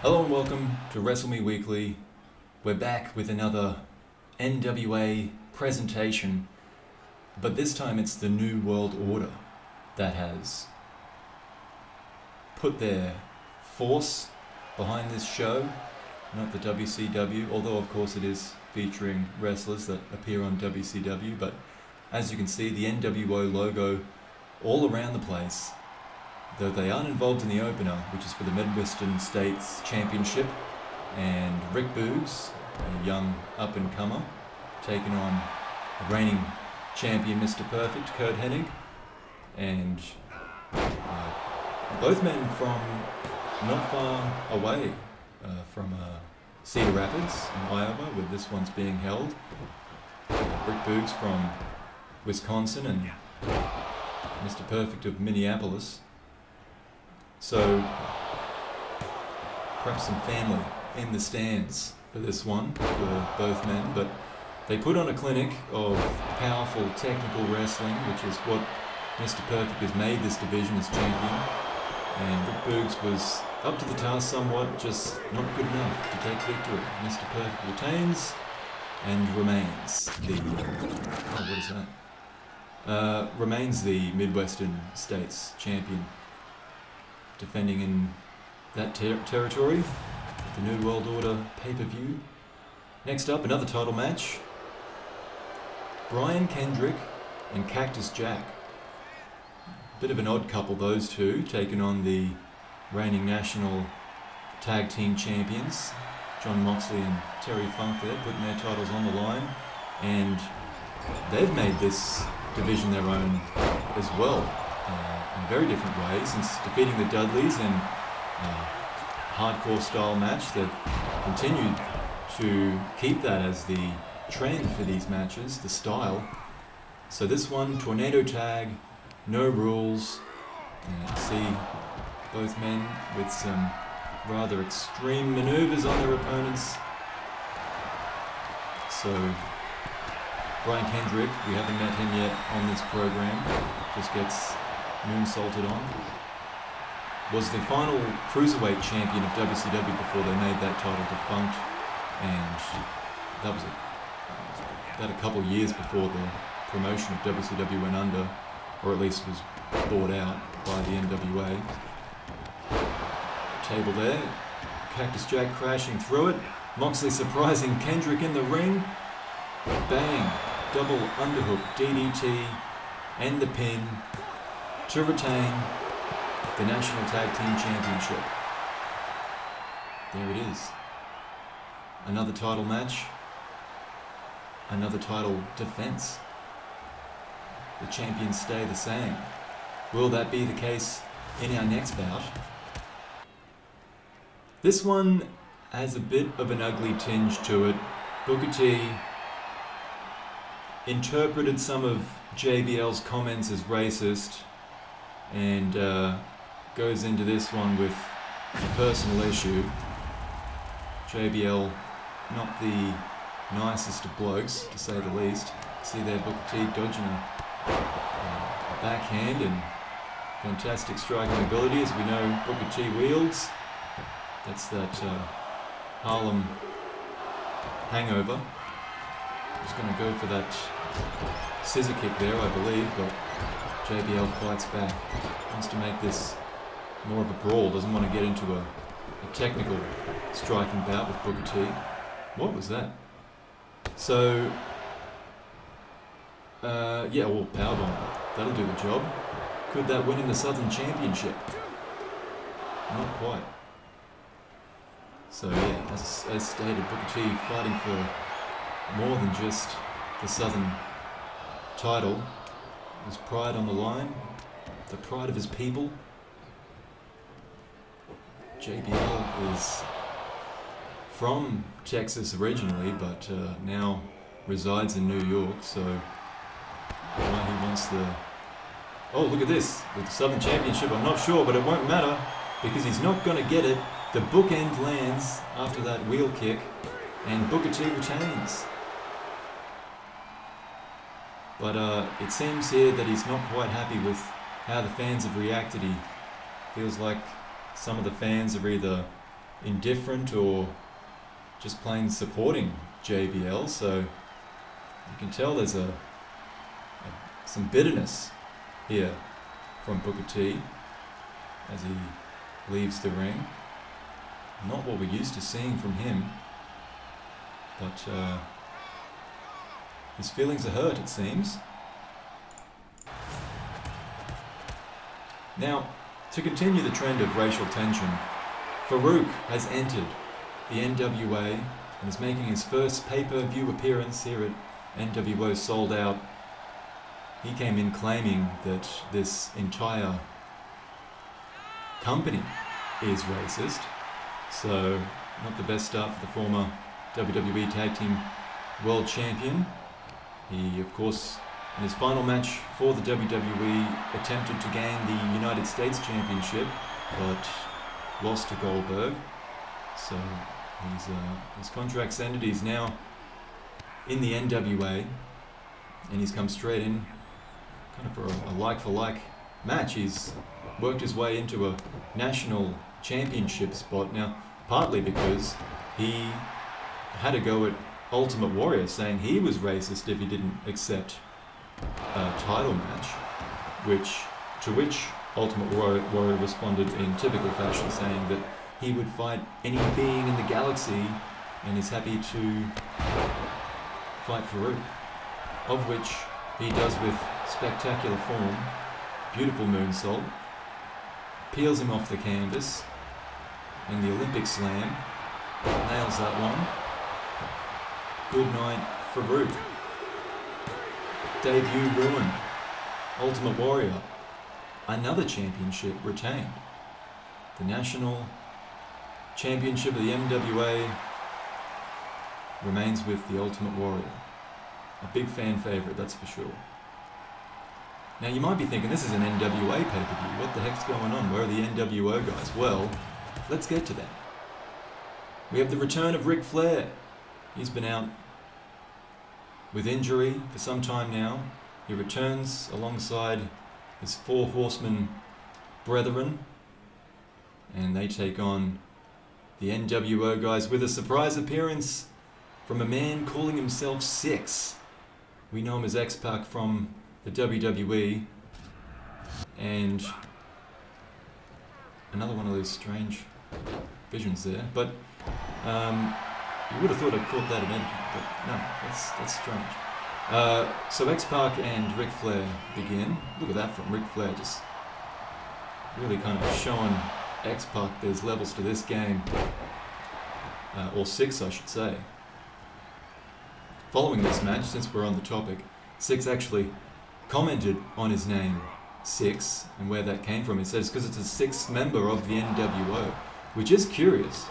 Hello and welcome to Wrestle Me Weekly. We're back with another NWA presentation, but this time it's the New World Order that has put their force behind this show, not the WCW, although of course it is featuring wrestlers that appear on WCW, but as you can see the NWO logo all around the place. Though they aren't involved in the opener, which is for the Midwestern States Championship, and Rick Boogs, a young up-and-comer, taking on the reigning champion Mr. Perfect, Kurt Hennig, and both men from not far away from Cedar Rapids in Iowa, where this one's being held. Rick Boogs from Wisconsin and Mr. Perfect of Minneapolis. So, perhaps some family in the stands for this one, for both men, but they put on a clinic of powerful technical wrestling, which is what Mr. Perfect has made this division as champion, and Rick Boogs was up to the task somewhat, just not good enough to take victory. Mr. Perfect retains and remains remains the Midwestern States champion, defending in that territory, the New World Order pay-per-view. Next up, another title match. Brian Kendrick and Cactus Jack. Bit of an odd couple, those two, taking on the reigning national tag team champions, John Moxley and Terry Funk there, putting their titles on the line. And they've made this division their own as well. In very different ways, since defeating the Dudleys in a hardcore style match. They've continued to keep that as the trend for these matches, the style. So this one, tornado tag, no rules. And you see both men with some rather extreme maneuvers on their opponents. So Brian Kendrick, we haven't met him yet on this program, just gets moonsaulted on, was the final cruiserweight champion of WCW before they made that title defunct, and that was about a couple of years before the promotion of WCW went under, or at least was bought out by the NWA. Table there, Cactus Jack crashing through it, Moxley surprising Kendrick in the ring, bang, double underhook DDT, and the pin to retain the National Tag Team Championship. There it is. Another title match. Another title defense. The champions stay the same. Will that be the case in our next bout? This one has a bit of an ugly tinge to it. Booker T interpreted some of JBL's comments as racist, and goes into this one with a personal issue. JBL, not the nicest of blokes, to say the least. See there, Booker T dodging a backhand and fantastic striking ability, as we know Booker T wields. That's that Harlem hangover. He's going to go for that scissor kick there, I believe, but JBL fights back. Wants to make this more of a brawl, doesn't want to get into a technical striking bout with Booker T. What was that? So, powerbomb. That'll do the job. Could that win in the Southern Championship? Not quite. So yeah, as stated, Booker T fighting for more than just the Southern title. His pride on the line, the pride of his people. JBL is from Texas originally, but now resides in New York, so why he wants the... Oh, look at this, with the Southern Championship, I'm not sure, but it won't matter, because he's not going to get it. The bookend lands after that wheel kick, and Booker T retains. But it seems here that he's not quite happy with how the fans have reacted. He feels like some of the fans are either indifferent or just plain supporting JBL, so you can tell there's some bitterness here from Booker T as he leaves the ring. Not what we're used to seeing from him, but his feelings are hurt, it seems. Now, to continue the trend of racial tension, Faarooq has entered the NWA and is making his first pay-per-view appearance here at Nwo Souled Out. He came in claiming that this entire company is racist, so not the best start for the former WWE Tag Team World Champion. He, of course, in his final match for the WWE, attempted to gain the United States Championship, but lost to Goldberg. So his contract's ended. He's now in the NWA, and he's come straight in kind of for a like-for-like match. He's worked his way into a national championship spot now, partly because he had a go at Ultimate Warrior, saying he was racist if he didn't accept a title match, to which Ultimate Warrior responded in typical fashion, saying that he would fight any being in the galaxy and is happy to fight Faarooq, of which he does with spectacular form. Beautiful moonsault, peels him off the canvas in the Olympic slam, nails that one. Good night, Faarooq. Debut ruined. Ultimate Warrior, another championship retained. The National Championship of the NWA remains with the Ultimate Warrior. A big fan favourite, that's for sure. Now you might be thinking, this is an NWA pay-per-view. What the heck's going on? Where are the NWO guys? Well, let's get to that. We have the return of Ric Flair. He's been out with injury for some time now. He returns alongside his 4 Horsemen brethren, and they take on the NWO guys with a surprise appearance from a man calling himself Syxx. We know him as X-Pac from the WWE, and another one of those strange visions there. But you would have thought I'd caught that in editing, but no, that's strange. So X-Pac and Ric Flair begin. Look at that from Ric Flair, just really kind of showing X-Pac there's levels to this game, or Syxx I should say. Following this match, since we're on the topic, Syxx actually commented on his name, Syxx, and where that came from. He says because it's a 6th member of the NWO, which is curious,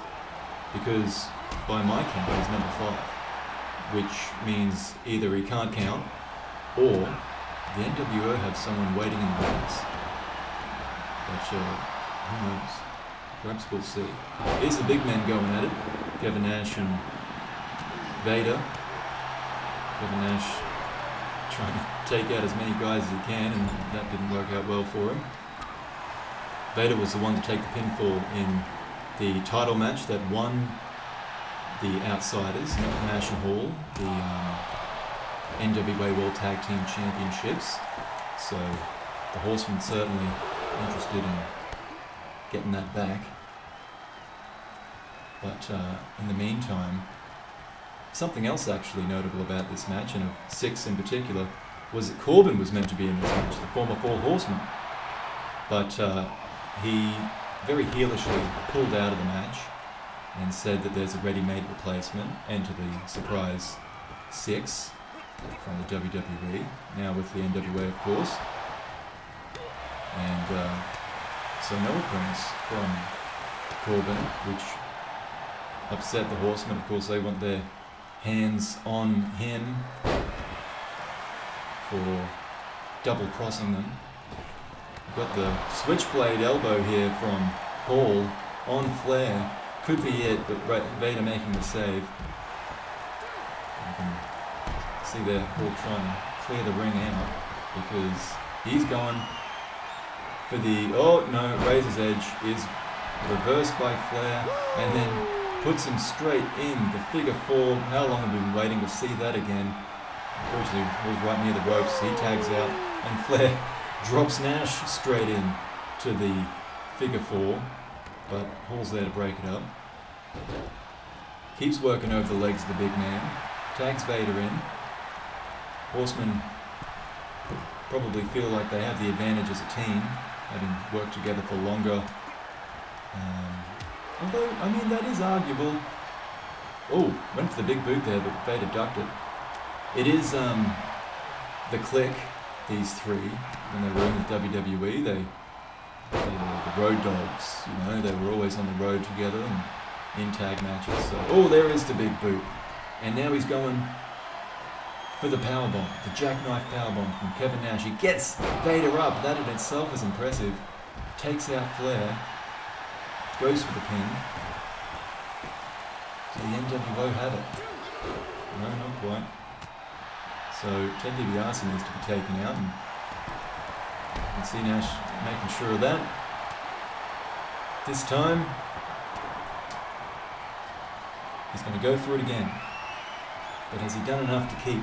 because by my count he's number 5, which means either he can't count, or the NWO have someone waiting in the wings. But who knows? Perhaps we'll see. Here's the big men going at it. Kevin Nash and Vader. Kevin Nash trying to take out as many guys as he can, and that didn't work out well for him. Vader was the one to take the pinfall in the title match that won the Outsiders, Nash and Hall, the NWA World Tag Team Championships. So the Horsemen certainly interested in getting that back. But in the meantime, something else actually notable about this match, and of Syxx in particular, was that Corbin was meant to be in this match, the former 4 Horseman. But he very heelishly pulled out of the match and said that there's a ready-made replacement, and to the surprise Syxx from the WWE, now with the NWA of course. And so no appearance from Corbin, which upset the Horsemen. Of course they want their hands on him for double-crossing them. We've got the switchblade elbow here from Hall on Flair. Could be it, but Vader making the save. You can see there Hall trying to clear the ring out, because he's gone for the, oh no, Razor's Edge is reversed by Flair, and then puts him straight in the figure four. How long have we been waiting to see that again? Unfortunately, he was right near the ropes. He tags out, and Flair drops Nash straight in to the figure four, but Hall's there to break it up. Keeps working over the legs of the big man. Tags Vader in. Horsemen probably feel like they have the advantage as a team, having worked together for longer. Although, I mean, that is arguable. Oh, went for the big boot there, but Vader ducked it. It is the Clique, these three, when they were in the WWE, they were the road dogs, you know, they were always on the road together and in tag matches. So, oh, there is the big boot. And now he's going for the powerbomb, the jackknife powerbomb from Kevin Nash. He gets Vader up. That in itself is impressive. Takes out Flair. Goes for the pin. Do the NWO have it? No, not quite. So Ted DiBiase needs to be taken out. And you can see Nash making sure of that. This time, he's going to go for it again. But has he done enough to keep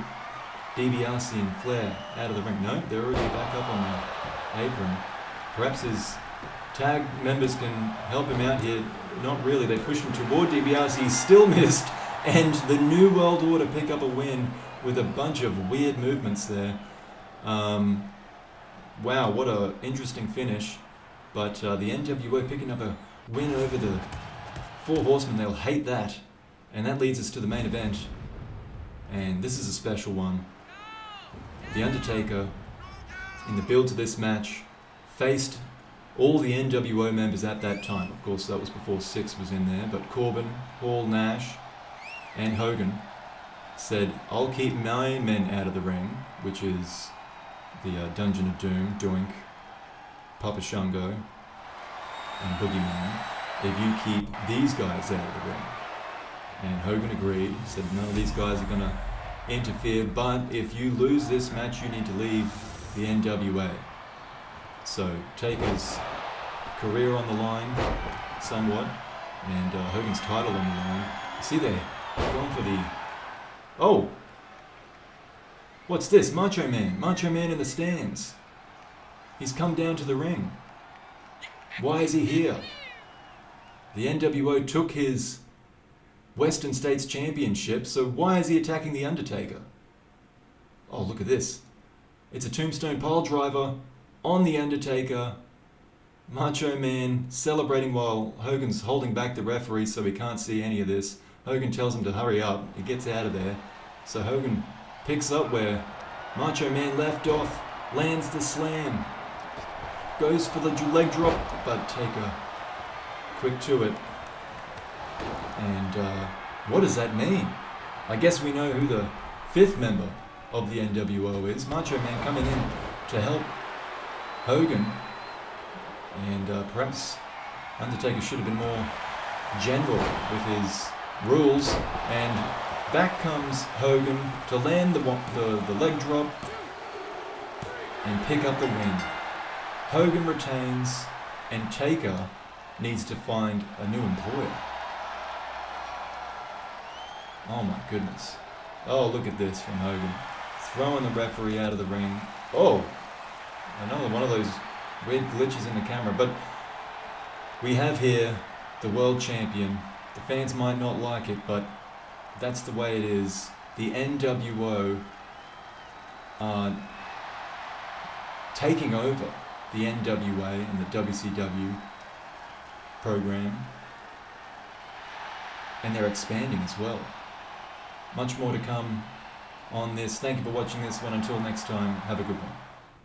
DiBiase and Flair out of the ring? No, they're already back up on the apron. Perhaps his tag members can help him out here. Not really. They push him toward DiBiase. He's still missed. And the New World Order pick up a win with a bunch of weird movements there. Wow, what a interesting finish. But the NWO picking up a win over the Four Horsemen. They'll hate that. And that leads us to the main event. And this is a special one. The Undertaker, in the build to this match, faced all the NWO members at that time. Of course, that was before Syxx was in there, but Corbin, Hall, Nash, and Hogan said, I'll keep my men out of the ring, which is the Dungeon of Doom, Doink, Papa Shango, and Boogeyman, if you keep these guys out of the ring. And Hogan agreed, said none of these guys are going to interfere, but if you lose this match, you need to leave the NWA. So Taker's career on the line, somewhat, and Hogan's title on the line. See there, going for the... Oh! What's this? Macho Man. Macho Man in the stands. He's come down to the ring. Why is he here? The NWO took his Western States Championship, so why is he attacking the Undertaker? Oh, look at this. It's a tombstone pile driver on the Undertaker. Macho Man celebrating while Hogan's holding back the referee so he can't see any of this. Hogan tells him to hurry up. He gets out of there. So Hogan picks up where Macho Man left off, lands the slam, goes for the leg drop, but Taker quick to it. And what does that mean? I guess we know who the fifth member of the NWO is. Macho Man coming in to help Hogan. And perhaps Undertaker should have been more general with his rules. And back comes Hogan to land the leg drop and pick up the win. Hogan retains, and Taker needs to find a new employer. Oh my goodness. Oh, look at this from Hogan. Throwing the referee out of the ring. Oh, another one of those weird glitches in the camera. But we have here the world champion. The fans might not like it, but that's the way it is. The NWO are taking over the NWA and the WCW program. And they're expanding as well. Much more to come on this. Thank you for watching this one. Until next time, have a good one.